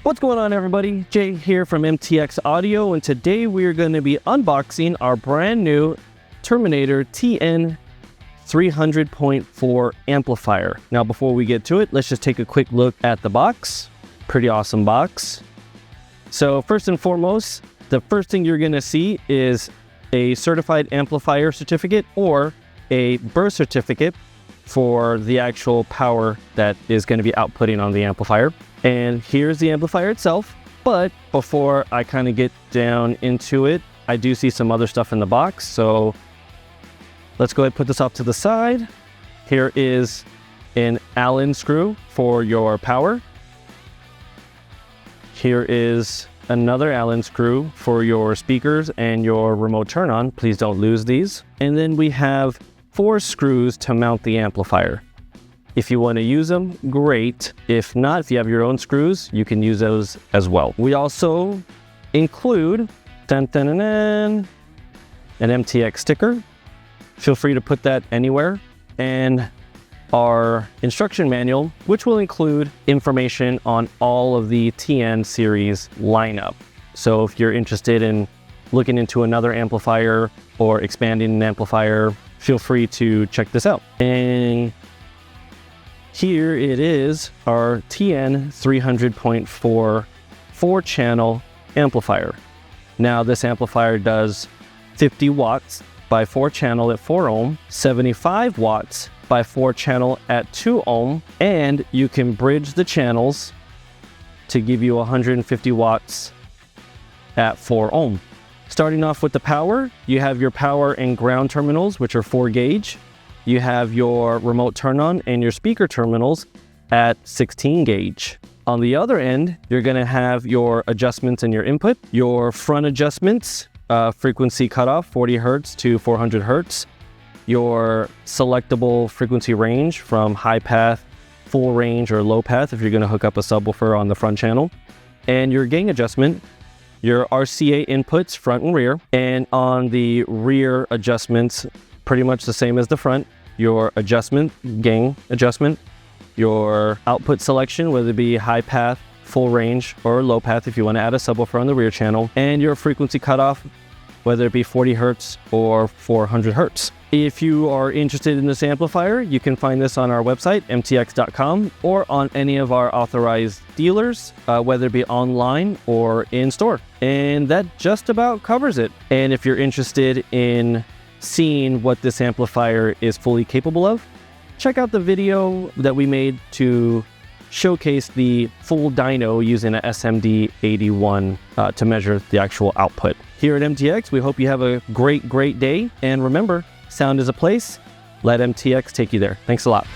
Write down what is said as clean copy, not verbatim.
What's going on, everybody? Jay here from MTX Audio, and today we're going to be unboxing our brand new TERMINATOR TN300.4 Amplifier. Now, before we get to it, let's just take a quick look at the box. Pretty awesome box. So first and foremost, the first thing you're going to see is a certified amplifier certificate or a birth certificate for the actual power that is going to be outputting on the amplifier. And here's the amplifier itself. But before I kind of get down into it, I do see some other stuff in the box. So let's go ahead and put this off to the side. Here is an Allen screw for your power. Here is another Allen screw for your speakers and your remote turn on. Please don't lose these. And then we have 4 screws to mount the amplifier. If you want to use them, great. If not, if you have your own screws, you can use those as well. We also include an MTX sticker. Feel free to put that anywhere. And our instruction manual, which will include information on all of the TN series lineup. So if you're interested in looking into another amplifier or expanding an amplifier, feel free to check this out. And here it is, our TN300.4 4-channel amplifier. Now this amplifier does 50 watts by 4-channel at 4 ohm, 75 watts by 4-channel at 2 ohm, and you can bridge the channels to give you 150 watts at 4 ohm. Starting off with the power, you have your power and ground terminals, which are 4 gauge. You have your remote turn on and your speaker terminals at 16 gauge. On the other end, you're going to have your adjustments and your input, your front adjustments, frequency cutoff, 40 hertz to 400 hertz, your selectable frequency range from high path, full range, or low path if you're going to hook up a subwoofer on the front channel, and your gain adjustment, your RCA inputs, front and rear, and on the rear adjustments, pretty much the same as the front, your adjustment, gain adjustment, your output selection, whether it be high path, full range, or low path if you want to add a subwoofer on the rear channel, and your frequency cutoff, whether it be 40 hertz or 400 hertz. If you are interested in this amplifier, you can find this on our website, mtx.com, or on any of our authorized dealers, whether it be online or in store. And that just about covers it. And if you're interested in seeing what this amplifier is fully capable of, check out the video that we made to showcase the full dyno using an SMD81 to measure the actual output. Here at MTX, we hope you have a great day. And remember, sound is a place. Let MTX take you there. Thanks a lot.